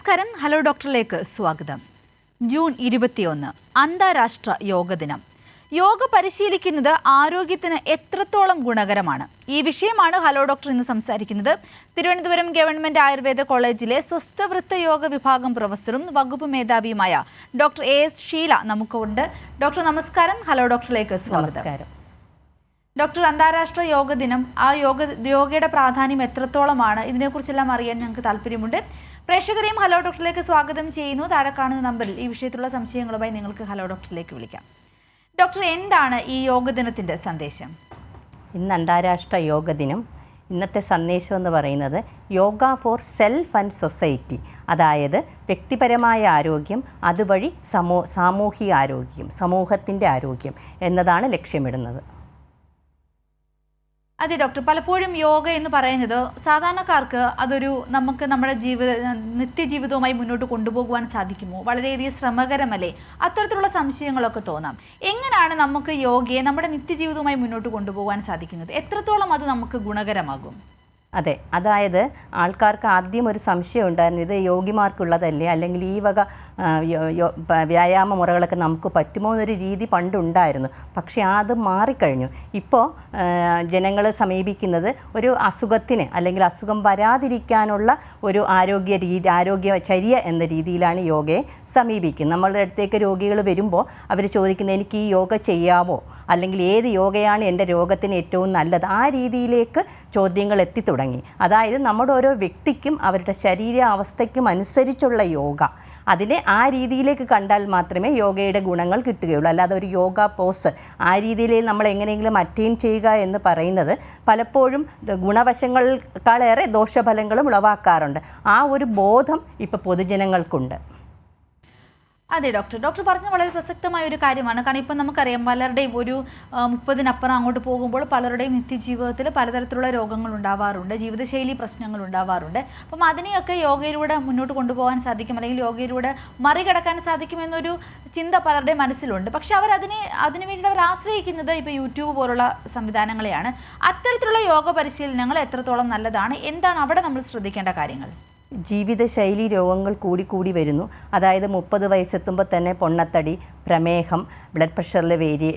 നമസ്കാരം. ഹലോ ഡോക്ടറിലേക്ക് സ്വാഗതം. ജൂൺ 21 അന്താരാഷ്ട്ര യോഗ ദിനം. യോഗ പരിശീലിക്കുന്നത് ആരോഗ്യത്തിന് എത്രത്തോളം ഗുണകരമാണ്? ഈ വിഷയമാണ് ഹലോ ഡോക്ടർ ഇന്ന് സംസാരിക്കുന്നത്. തിരുവനന്തപുരം ഗവൺമെന്റ് ആയുർവേദ കോളേജിലെ സ്വസ്ഥവൃത്ത യോഗ വിഭാഗം പ്രൊഫസറും വകുപ്പ് മേധാവിയുമായ ഡോക്ടർ AS ഷീല നമുക്കുണ്ട്. ഡോക്ടർ നമസ്കാരം. ഹലോ ഡോക്ടറിലേക്ക് സ്വാഗതം. ഡോക്ടർ, അന്താരാഷ്ട്ര യോഗ ദിനം, ആ യോഗയുടെ പ്രാധാന്യം എത്രത്തോളമാണ്? ഇതിനെക്കുറിച്ചെല്ലാം അറിയാൻ ഞങ്ങൾക്ക് താല്പര്യമുണ്ട്. പ്രേക്ഷകരെയും ഹലോ ഡോക്ടറിലേക്ക് സ്വാഗതം ചെയ്യുന്നു. താഴെ കാണുന്ന നമ്പറിൽ ഈ വിഷയത്തിലുള്ള സംശയങ്ങളുമായി നിങ്ങൾക്ക് ഹലോ ഡോക്ടറിലേക്ക് വിളിക്കാം. ഡോക്ടർ, എന്താണ് ഈ യോഗ ദിനത്തിൻ്റെ സന്ദേശം? ഇന്ന് അന്താരാഷ്ട്ര യോഗ ദിനം. ഇന്നത്തെ സന്ദേശം എന്ന് പറയുന്നത് yoga for self and society, അതായത് വ്യക്തിപരമായ ആരോഗ്യം, അതുവഴി സാമൂഹിക ആരോഗ്യം, സമൂഹത്തിൻ്റെ ആരോഗ്യം എന്നതാണ് ലക്ഷ്യമിടുന്നത്. അതെ ഡോക്ടർ, പലപ്പോഴും യോഗ എന്ന് പറയുന്നത് സാധാരണക്കാർക്ക് അതൊരു നമുക്ക് നമ്മുടെ നിത്യജീവിതവുമായി മുന്നോട്ട് കൊണ്ടുപോകുവാൻ സാധിക്കുമോ? വളരെയധികം ശ്രമകരമല്ലേ? അത്തരത്തിലുള്ള സംശയങ്ങളൊക്കെ തോന്നാം. എങ്ങനെയാണ് നമുക്ക് യോഗയെ നമ്മുടെ നിത്യജീവിതവുമായി മുന്നോട്ട് കൊണ്ടുപോകാൻ സാധിക്കുന്നത്? എത്രത്തോളം അത് നമുക്ക് ഗുണകരമാകും? അതെ, അതായത് ആൾക്കാർക്ക് ആദ്യം ഒരു സംശയം ഉണ്ടായിരുന്നു, ഇത് യോഗിമാർക്കുള്ളതല്ലേ, അല്ലെങ്കിൽ ഈ വക വ്യായാമ മുറകളൊക്കെ നമുക്ക് പറ്റുമോ എന്നൊരു രീതി പണ്ടുണ്ടായിരുന്നു. പക്ഷേ അത് മാറിക്കഴിഞ്ഞു. ഇപ്പോൾ ജനങ്ങൾ സമീപിക്കുന്നത് ഒരു അസുഖത്തിന് അല്ലെങ്കിൽ അസുഖം വരാതിരിക്കാനുള്ള ഒരു ആരോഗ്യചര്യ എന്ന രീതിയിലാണ് യോഗയെ സമീപിക്കുന്നത്. നമ്മളുടെ അടുത്തേക്ക് രോഗികൾ വരുമ്പോൾ അവർ ചോദിക്കുന്നത്, എനിക്ക് ഈ യോഗ ചെയ്യാമോ, അല്ലെങ്കിൽ ഏത് യോഗയാണ് എൻ്റെ രോഗത്തിന് ഏറ്റവും നല്ലത്? ആ രീതിയിലേക്ക് ചോദ്യങ്ങൾ എത്തിത്തുടങ്ങി. അതായത് നമ്മുടെ ഓരോ വ്യക്തിക്കും അവരുടെ ശരീരാവസ്ഥയ്ക്കും അനുസരിച്ചുള്ള യോഗ, അതിനെ ആ രീതിയിലേക്ക് കണ്ടാൽ മാത്രമേ യോഗയുടെ ഗുണങ്ങൾ കിട്ടുകയുള്ളൂ. അല്ലാതെ ഒരു യോഗ പോസ് ആ രീതിയിൽ നമ്മൾ എങ്ങനെയെങ്കിലും അറ്റൈൻ ചെയ്യുക എന്ന് പറയുന്നത് പലപ്പോഴും ഗുണവശങ്ങളേക്കാളേറെ ദോഷഫലങ്ങളും ഉളവാക്കാറുണ്ട്. ആ ഒരു ബോധം ഇപ്പോൾ പൊതുജനങ്ങൾക്കുണ്ട്. അതെ ഡോക്ടർ പറഞ്ഞ വളരെ പ്രസക്തമായ ഒരു കാര്യമാണ്. കാരണം ഇപ്പം നമുക്കറിയാം, പലരുടെയും ഒരു 30-നപ്പുറം അങ്ങോട്ട് പോകുമ്പോൾ പലരുടെയും നിത്യജീവിതത്തിൽ പലതരത്തിലുള്ള രോഗങ്ങൾ ഉണ്ടാവാറുണ്ട്, ജീവിതശൈലി പ്രശ്നങ്ങൾ ഉണ്ടാവാറുണ്ട്. അപ്പം അതിനെയൊക്കെ യോഗയിലൂടെ മുന്നോട്ട് കൊണ്ടുപോകാൻ സാധിക്കും, അല്ലെങ്കിൽ യോഗയിലൂടെ മറികടക്കാൻ സാധിക്കുമെന്നൊരു ചിന്ത പലരുടെ മനസ്സിലുണ്ട്. പക്ഷെ അതിനു വേണ്ടി അവർ ആശ്രയിക്കുന്നത് ഇപ്പോൾ യൂട്യൂബ് പോലുള്ള സംവിധാനങ്ങളെയാണ്. അത്തരത്തിലുള്ള യോഗ പരിശീലനങ്ങൾ എത്രത്തോളം നല്ലതാണ്? എന്താണ് അവിടെ നമ്മൾ ശ്രദ്ധിക്കേണ്ട കാര്യങ്ങൾ? ജീവിതശൈലി രോഗങ്ങൾ കൂടി വരുന്നു. അതായത് 30 വയസ്സെത്തുമ്പോൾ തന്നെ പൊണ്ണത്തടി, പ്രമേഹം, ബ്ലഡ് പ്രഷറിൽ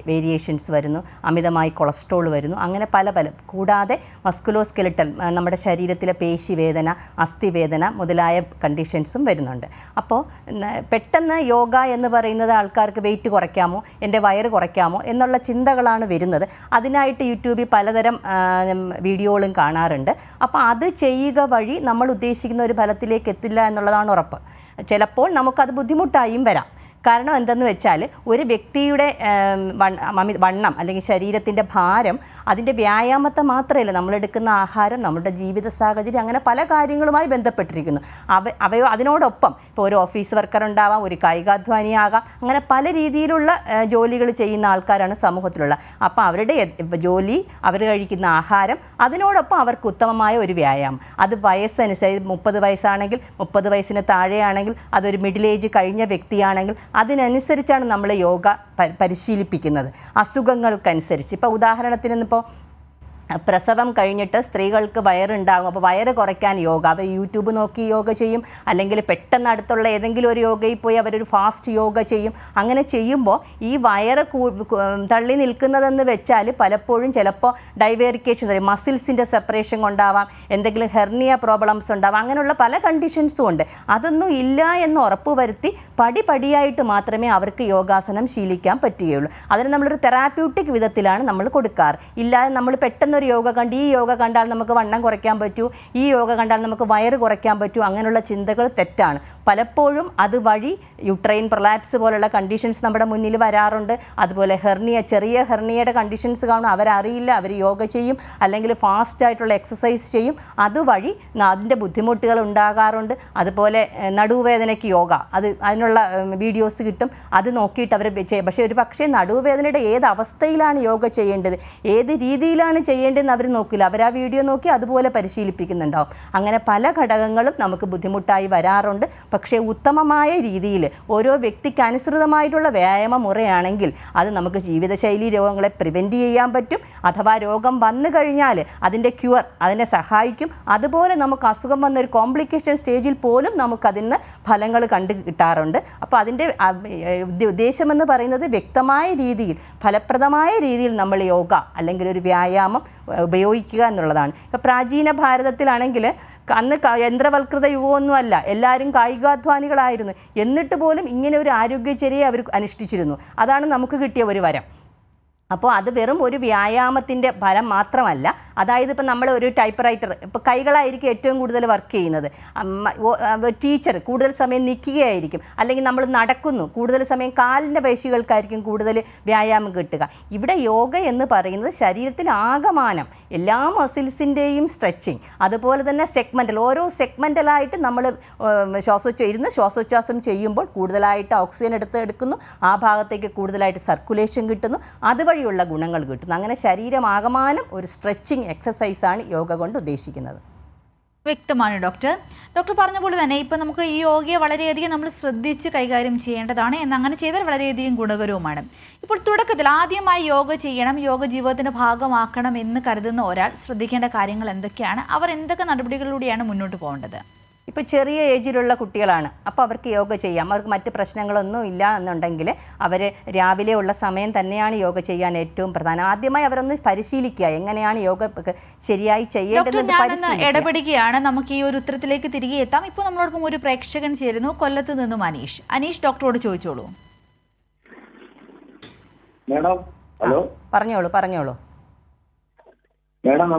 വേരിയേഷൻസ് വരുന്നു, അമിതമായി കൊളസ്ട്രോൾ വരുന്നു, അങ്ങനെ പല കൂടാതെ മസ്കുലോസ്കെലിറ്റൽ, നമ്മുടെ ശരീരത്തിലെ പേശിവേദന, അസ്ഥിവേദന മുതലായ കണ്ടീഷൻസും വരുന്നുണ്ട്. അപ്പോൾ പെട്ടെന്ന് യോഗ എന്ന് പറയുന്നത് ആൾക്കാർക്ക് വെയിറ്റ് കുറയ്ക്കാമോ, എൻ്റെ വയറ് കുറയ്ക്കാമോ എന്നുള്ള ചിന്തകളാണ് വരുന്നത്. അതിനായിട്ട് യൂട്യൂബിൽ പലതരം വീഡിയോകളും കാണാറുണ്ട്. അപ്പോൾ അത് ചെയ്യുക വഴി നമ്മൾ ഉദ്ദേശിക്കുന്ന ഒരു ഫലത്തിലേക്ക് എത്തില്ല എന്നുള്ളതാണ് ഉറപ്പ്. ചിലപ്പോൾ നമുക്കത് ബുദ്ധിമുട്ടായും വരാം. കാരണം എന്തെന്ന് വെച്ചാൽ, ഒരു വ്യക്തിയുടെ വണ്ണം അല്ലെങ്കിൽ ശരീരത്തിൻ്റെ ഭാരം അതിൻ്റെ വ്യായാമത്തെ മാത്രമല്ല, നമ്മളെടുക്കുന്ന ആഹാരം, നമ്മുടെ ജീവിത സാഹചര്യം, അങ്ങനെ പല കാര്യങ്ങളുമായി ബന്ധപ്പെട്ടിരിക്കുന്നു. അതിനോടൊപ്പം ഇപ്പോൾ ഒരു ഓഫീസ് വർക്കർ ഉണ്ടാവാം, ഒരു കായികാധ്വാനിയാകാം, അങ്ങനെ പല രീതിയിലുള്ള ജോലികൾ ചെയ്യുന്ന ആൾക്കാരാണ് സമൂഹത്തിലുള്ള. അപ്പോൾ അവരുടെ ജോലി, അവർ കഴിക്കുന്ന ആഹാരം, അതിനോടൊപ്പം അവർക്ക് ഉത്തമമായ ഒരു വ്യായാമം, അത് വയസ്സനുസരിച്ച് 30 വയസ്സാണെങ്കിൽ 30 വയസ്സിന് താഴെയാണെങ്കിൽ, അതൊരു മിഡിൽ ഏജ് കഴിഞ്ഞ വ്യക്തിയാണെങ്കിൽ അതിനനുസരിച്ചാണ് നമ്മൾ യോഗ പരിശീലിപ്പിക്കുന്നത്, അസുഖങ്ങൾക്കനുസരിച്ച്. ഇപ്പോൾ ഉദാഹരണത്തിന് പ്രസവം കഴിഞ്ഞിട്ട് സ്ത്രീകൾക്ക് വയറുണ്ടാകും. അപ്പോൾ വയറ് കുറയ്ക്കാൻ യോഗ, അവർ യൂട്യൂബ് നോക്കി യോഗ ചെയ്യും, അല്ലെങ്കിൽ പെട്ടെന്ന് അടുത്തുള്ള ഏതെങ്കിലും ഒരു യോഗയിൽ പോയി അവരൊരു ഫാസ്റ്റ് യോഗ ചെയ്യും. അങ്ങനെ ചെയ്യുമ്പോൾ ഈ വയറ് തള്ളി നിൽക്കുന്നതെന്ന് വെച്ചാൽ പലപ്പോഴും ചിലപ്പോൾ ഡൈവേറിക്കേഷൻ, മസിൽസിൻ്റെ സെപ്പറേഷൻ കൊണ്ടാവാം, എന്തെങ്കിലും ഹെർണിയ പ്രോബ്ലംസ് ഉണ്ടാവാം, അങ്ങനെയുള്ള പല കണ്ടീഷൻസും ഉണ്ട്. അതൊന്നും ഇല്ല എന്ന് ഉറപ്പുവരുത്തി പടിപടിയായിട്ട് മാത്രമേ അവർക്ക് യോഗാസനം ശീലിക്കാൻ പറ്റുകയുള്ളൂ. അതിന് നമ്മളൊരു തെറാപ്യൂട്ടിക് വിധത്തിലാണ് നമ്മൾ കൊടുക്കാറ്. ഇല്ലാതെ നമ്മൾ പെട്ടെന്ന് യോഗ കണ്ട് ഈ യോഗ കണ്ടാൽ നമുക്ക് വണ്ണം കുറയ്ക്കാൻ പറ്റൂ, ഈ യോഗ കണ്ടാൽ നമുക്ക് വയറ് കുറയ്ക്കാൻ പറ്റൂ, അങ്ങനെയുള്ള ചിന്തകൾ തെറ്റാണ്. പലപ്പോഴും അതുവഴി യുട്രൈൻ പ്രൊലാപ്സ് പോലുള്ള കണ്ടീഷൻസ് നമ്മുടെ മുന്നിൽ വരാറുണ്ട്. അതുപോലെ ചെറിയ ഹെർണിയയുടെ കണ്ടീഷൻസ് കാണും, അവരറിയില്ല, അവർ യോഗ ചെയ്യും അല്ലെങ്കിൽ ഫാസ്റ്റായിട്ടുള്ള എക്സസൈസ് ചെയ്യും, അതുവഴി അതിൻ്റെ ബുദ്ധിമുട്ടുകൾ ഉണ്ടാകാറുണ്ട്. അതുപോലെ നടുവേദനയ്ക്ക് യോഗ, അതിനുള്ള വീഡിയോസ് കിട്ടും, അത് നോക്കിയിട്ട് അവർ ചെയ്യും. പക്ഷേ ഒരു പക്ഷേ നടുവേദനയുടെ ഏത് അവസ്ഥയിലാണ് യോഗ ചെയ്യേണ്ടത്, ഏത് രീതിയിലാണ് ചെയ്യേണ്ടത് ചെയ്യേണ്ടതെന്ന് അവർ നോക്കില്ല. അവർ ആ വീഡിയോ നോക്കി അതുപോലെ പരിശീലിപ്പിക്കുന്നുണ്ടാവും. അങ്ങനെ പല ഘടകങ്ങളും നമുക്ക് ബുദ്ധിമുട്ടായി വരാറുണ്ട്. പക്ഷേ ഉത്തമമായ രീതിയിൽ ഓരോ വ്യക്തിക്ക് അനുസൃതമായിട്ടുള്ള വ്യായാമ മുറയാണെങ്കിൽ അത് നമുക്ക് ജീവിതശൈലി രോഗങ്ങളെ പ്രിവെൻറ്റ് ചെയ്യാൻ പറ്റും. അഥവാ രോഗം വന്നു കഴിഞ്ഞാൽ അതിൻ്റെ ക്യൂർ അതിനെ സഹായിക്കും. അതുപോലെ നമുക്ക് അസുഖം വന്നൊരു കോംപ്ലിക്കേഷൻ സ്റ്റേജിൽ പോലും നമുക്കതിന് ഫലങ്ങൾ കണ്ടു കിട്ടാറുണ്ട്. അപ്പോൾ അതിൻ്റെ ഉദ്ദേശമെന്ന് പറയുന്നത് വ്യക്തമായ രീതിയിൽ ഫലപ്രദമായ രീതിയിൽ നമ്മൾ യോഗ അല്ലെങ്കിൽ ഒരു വ്യായാമം ഉപയോഗിക്കുക എന്നുള്ളതാണ്. ഇപ്പോൾ പ്രാചീന ഭാരതത്തിലാണെങ്കിൽ അന്ന് യന്ത്രവൽകൃത യുഗമൊന്നുമല്ല, എല്ലാവരും കായികാധ്വാനികളായിരുന്നു. എന്നിട്ട് പോലും ഇങ്ങനെ ഒരു ആരോഗ്യചര്യയെ അവർ അനുഷ്ഠിച്ചിരുന്നു. അതാണ് നമുക്ക് കിട്ടിയ ഒരു വരം. അപ്പോൾ അത് വെറും ഒരു വ്യായാമത്തിൻ്റെ ഫലം മാത്രമല്ല. അതായത് ഇപ്പം നമ്മൾ ഒരു ടൈപ്പ് റൈറ്റർ, ഇപ്പോൾ കൈകളായിരിക്കും ഏറ്റവും കൂടുതൽ വർക്ക് ചെയ്യുന്നത്. ടീച്ചർ കൂടുതൽ സമയം നിൽക്കുകയായിരിക്കും. അല്ലെങ്കിൽ നമ്മൾ നടക്കുന്നു, കൂടുതൽ സമയം കാലിൻ്റെ പേശികൾക്കായിരിക്കും കൂടുതൽ വ്യായാമം കിട്ടുക. ഇവിടെ യോഗ എന്ന് പറയുന്നത് ശരീരത്തിൽ ആകമാനം എല്ലാ മസിൽസിൻ്റെയും സ്ട്രെച്ചിങ്, അതുപോലെ തന്നെ സെഗ്മെൻ്റൽ ഓരോ സെഗ്മെൻ്റലായിട്ട് നമ്മൾ ശ്വാസോച്ഛ്വാസം ചെയ്യുമ്പോൾ കൂടുതലായിട്ട് ഓക്സിജൻ എടുക്കുന്നു, ആ ഭാഗത്തേക്ക് കൂടുതലായിട്ട് സർക്കുലേഷൻ കിട്ടുന്നു, അതുവഴിയുള്ള ഗുണങ്ങൾ കിട്ടുന്നു. അങ്ങനെ ശരീരമാകമാനം ഒരു സ്ട്രെച്ചിങ് എക്സസൈസാണ് യോഗ കൊണ്ട് ഉദ്ദേശിക്കുന്നത്. വ്യക്തമാണ് ഡോക്ടർ. ഡോക്ടർ പറഞ്ഞ പോലെ തന്നെ ഇപ്പം നമുക്ക് ഈ യോഗയെ വളരെയധികം നമ്മൾ ശ്രദ്ധിച്ച് കൈകാര്യം ചെയ്യേണ്ടതാണ്. എന്നങ്ങനെ ചെയ്താൽ വളരെയധികം ഗുണകരവുമാണ്. ഇപ്പോൾ തുടക്കത്തിൽ ആദ്യമായി യോഗ ചെയ്യണം, യോഗ ജീവിതത്തിൻ്റെ ഭാഗമാക്കണം എന്ന് കരുതുന്ന ഒരാൾ ശ്രദ്ധിക്കേണ്ട കാര്യങ്ങൾ എന്തൊക്കെയാണ്? അവർ എന്തൊക്കെ നടപടികളിലൂടെയാണ് മുന്നോട്ട് പോകേണ്ടത്? ഇപ്പോൾ ചെറിയ ഏജിലുള്ള കുട്ടികളാണ്, അപ്പോൾ അവർക്ക് യോഗ ചെയ്യാം. അവർക്ക് മറ്റ് പ്രശ്നങ്ങളൊന്നും ഇല്ല എന്നുണ്ടെങ്കിൽ അവർ രാവിലെ ഉള്ള സമയം തന്നെയാണ് യോഗ ചെയ്യാൻ ഏറ്റവും പ്രധാനം. ആദ്യമായി അവരൊന്ന് പരിശീലിക്കുക, എങ്ങനെയാണ് യോഗ ശരിയായി ചെയ്യേണ്ടത്. ഇടപെടുകയാണ്. നമുക്ക് ഈ ഒരു ഉത്തരത്തിലേക്ക് തിരികെ എത്താം. ഇപ്പോൾ നമ്മളോടൊപ്പം ഒരു പ്രേക്ഷകൻ ചേരുന്നു, കൊല്ലത്ത് നിന്നും അനീഷ്. അനീഷ്, ഡോക്ടറോട് ചോദിച്ചോളൂ. ഹലോ, പറഞ്ഞോളൂ മേഡം.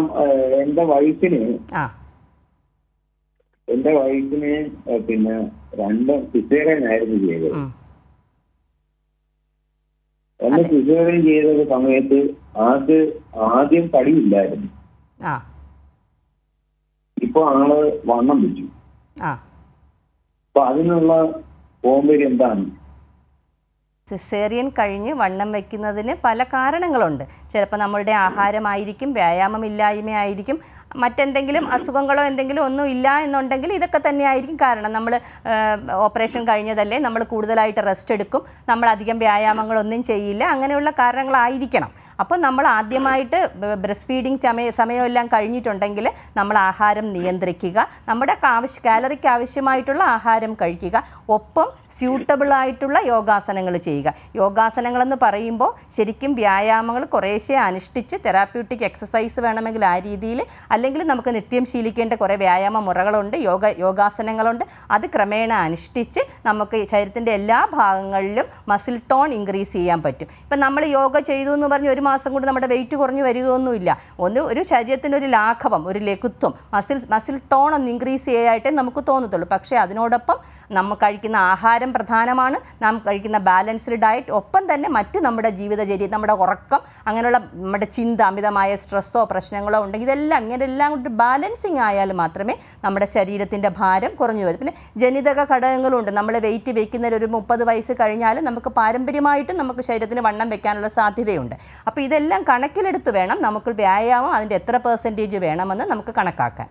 എന്റെ വൈഫിന് പിന്നെ 2 സിസേറിയൻ ആയിരുന്നു ചെയ്തത്. സിസേറിയൻ ചെയ്ത സമയത്ത് ആദ്യം തടിയില്ലായിരുന്നു. ഇപ്പൊ ആള് വണ്ണം വെച്ചു. അപ്പൊ അതിനുള്ള പോംവഴി എന്താണ്? സിസേറിയൻ കഴിഞ്ഞ് വണ്ണം വയ്ക്കുന്നതിന് പല കാരണങ്ങളുണ്ട്. ചിലപ്പോൾ നമ്മളുടെ ആഹാരമായിരിക്കും, വ്യായാമമില്ലായ്മയായിരിക്കും, മറ്റെന്തെങ്കിലും അസുഖങ്ങളോ എന്തെങ്കിലും ഒന്നും ഇല്ല എന്നുണ്ടെങ്കിൽ ഇതൊക്കെ തന്നെയായിരിക്കും കാരണം. നമ്മൾ ഓപ്പറേഷൻ കഴിഞ്ഞതല്ലേ, നമ്മൾ കൂടുതലായിട്ട് റെസ്റ്റ് എടുക്കും, നമ്മൾ അധികം വ്യായാമങ്ങളൊന്നും ചെയ്യില്ല, അങ്ങനെയുള്ള കാരണങ്ങളായിരിക്കണം. അപ്പോൾ നമ്മൾ ആദ്യമായിട്ട് ബ്രസ്റ്റ് ഫീഡിങ് സമയമെല്ലാം കഴിഞ്ഞിട്ടുണ്ടെങ്കിൽ നമ്മൾ ആഹാരം നിയന്ത്രിക്കുക, നമ്മുടെ കാലറിക്ക് ആവശ്യമായിട്ടുള്ള ആഹാരം കഴിക്കുക, ഒപ്പം സ്യൂട്ടബിളായിട്ടുള്ള യോഗാസനങ്ങൾ ചെയ്യുക. യോഗാസനങ്ങളെന്ന് പറയുമ്പോൾ ശരിക്കും വ്യായാമങ്ങൾ കുറേശ്ശെ അനുഷ്ഠിച്ച് തെറാപ്യൂട്ടിക് എക്സസൈസ് വേണമെങ്കിൽ ആ രീതിയിൽ, അല്ലെങ്കിൽ നമുക്ക് നിത്യം ശീലിക്കേണ്ട കുറേ വ്യായാമ മുറകളുണ്ട്, യോഗാസനങ്ങളുണ്ട്. അത് ക്രമേണ അനുഷ്ഠിച്ച് നമുക്ക് ശരീരത്തിൻ്റെ എല്ലാ ഭാഗങ്ങളിലും മസിൽ ടോൺ ഇൻക്രീസ് ചെയ്യാൻ പറ്റും. ഇപ്പം നമ്മൾ യോഗ ചെയ്തു എന്ന് പറഞ്ഞ് ഒരു മാസം കൊണ്ട് നമ്മുടെ വെയിറ്റ് കുറഞ്ഞു വരികയൊന്നുമില്ല. ഒരു ശരീരത്തിനൊരു ലാഘവം, ഒരു ലഘുത്വം, മസിൽ ടോൺ ഒന്ന് ഇൻക്രീസ് ചെയ്യാനായിട്ടേ നമുക്ക് തോന്നത്തുള്ളൂ. പക്ഷേ അതിനോടൊപ്പം നമ്മൾ കഴിക്കുന്ന ആഹാരം പ്രധാനമാണ്, നാം കഴിക്കുന്ന ബാലൻസ്ഡ് ഡയറ്റ്, ഒപ്പം തന്നെ മറ്റ് നമ്മുടെ ജീവിതചര്യ, നമ്മുടെ ഉറക്കം, അങ്ങനെയുള്ള നമ്മുടെ ചിന്ത, അമിതമായ സ്ട്രെസ്സോ പ്രശ്നങ്ങളോ ഉണ്ടെങ്കിൽ ഇതെല്ലാം കൊണ്ട് ബാലൻസിങ് ആയാൽ മാത്രമേ നമ്മുടെ ശരീരത്തിൻ്റെ ഭാരം കുറഞ്ഞു വരും. പിന്നെ ജനിതക ഘടകങ്ങളുണ്ട്. നമ്മൾ വെയിറ്റ് വയ്ക്കുന്നതിൽ ഒരു 30 വയസ്സ് കഴിഞ്ഞാൽ നമുക്ക് പാരമ്പര്യമായിട്ടും നമുക്ക് ശരീരത്തിന് വണ്ണം വെക്കാനുള്ള സാധ്യതയുണ്ട്. അപ്പോൾ ഇതെല്ലാം കണക്കിലെടുത്ത് വേണം നമുക്ക് വ്യായാമം അതിൻ്റെ എത്ര % വേണമെന്ന് നമുക്ക് കണക്കാക്കാൻ.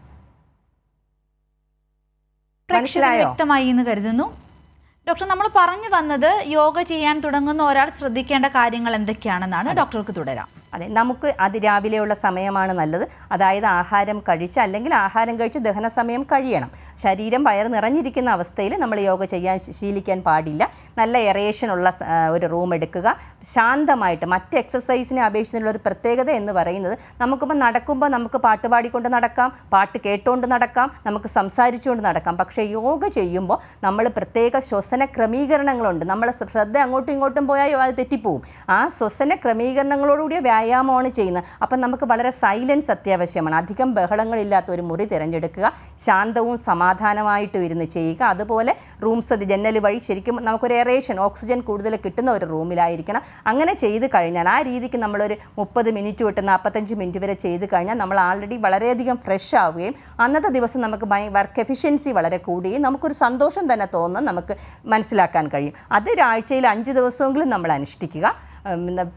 വ്യക്തമായി എന്ന് കരുതുന്നു. ഡോക്ടർ, നമ്മൾ പറഞ്ഞു വന്നത് യോഗ ചെയ്യാൻ തുടങ്ങുന്ന ഒരാൾ ശ്രദ്ധിക്കേണ്ട കാര്യങ്ങൾ എന്തൊക്കെയാണെന്നാണ്. ഡോക്ടർക്ക് തുടരാം. അതെ, നമുക്ക് അതിരാവിലെയുള്ള സമയമാണ് നല്ലത്. അതായത് ആഹാരം കഴിച്ച്, അല്ലെങ്കിൽ ആഹാരം കഴിച്ച് ദഹന സമയം കഴിയണം. ശരീരം വയറ് നിറഞ്ഞിരിക്കുന്ന അവസ്ഥയിൽ നമ്മൾ യോഗ ചെയ്യാൻ ശീലിക്കാൻ പാടില്ല. നല്ല എറേഷനുള്ള ഒരു റൂം എടുക്കുക, ശാന്തമായിട്ട്. മറ്റ് എക്സസൈസിനെ അപേക്ഷിച്ചുള്ള ഒരു പ്രത്യേകത എന്ന് പറയുന്നത്, നമുക്കിപ്പോൾ നടക്കുമ്പോൾ നമുക്ക് പാട്ട് പാടിക്കൊണ്ട് നടക്കാം, പാട്ട് കേട്ടുകൊണ്ട് നടക്കാം, നമുക്ക് സംസാരിച്ചുകൊണ്ട് നടക്കാം. പക്ഷേ യോഗ ചെയ്യുമ്പോൾ നമ്മൾ പ്രത്യേക ശ്വസന ക്രമീകരണങ്ങളുണ്ട്. നമ്മളെ ശ്രദ്ധ അങ്ങോട്ടും ഇങ്ങോട്ടും പോയാൽ അത് തെറ്റിപ്പോവും. ആ ശ്വസന ക്രമീകരണങ്ങളോടുകൂടിയ വ്യായാമമാണ് ചെയ്യുന്നത്. അപ്പം നമുക്ക് വളരെ സൈലൻസ് അത്യാവശ്യമാണ്. അധികം ബഹളങ്ങളില്ലാത്ത ഒരു മുറി തിരഞ്ഞെടുക്കുക, ശാന്തവും സമാധാനമായിട്ടും ഇരുന്ന് ചെയ്യുക. അതുപോലെ റൂംസ് ജനൽ വഴി ശരിക്കും നമുക്കൊരു എറേഷൻ, ഓക്സിജൻ കൂടുതൽ കിട്ടുന്ന ഒരു റൂമിലായിരിക്കണം. അങ്ങനെ ചെയ്ത് കഴിഞ്ഞാൽ ആ രീതിക്ക് നമ്മളൊരു 30 മിനിറ്റ് തൊട്ട് 45 മിനിറ്റ് വരെ ചെയ്ത് കഴിഞ്ഞാൽ നമ്മൾ ആൾറെഡി വളരെയധികം ഫ്രഷ് ആവുകയും അന്നത്തെ ദിവസം നമുക്ക് വർക്ക് എഫിഷ്യൻസി വളരെ കൂടുകയും നമുക്കൊരു സന്തോഷം തന്നെ തോന്നുന്നത് നമുക്ക് മനസ്സിലാക്കാൻ കഴിയും. അത് ഒരാഴ്ചയിൽ 5 ദിവസമെങ്കിലും നമ്മൾ അനുഷ്ഠിക്കുക.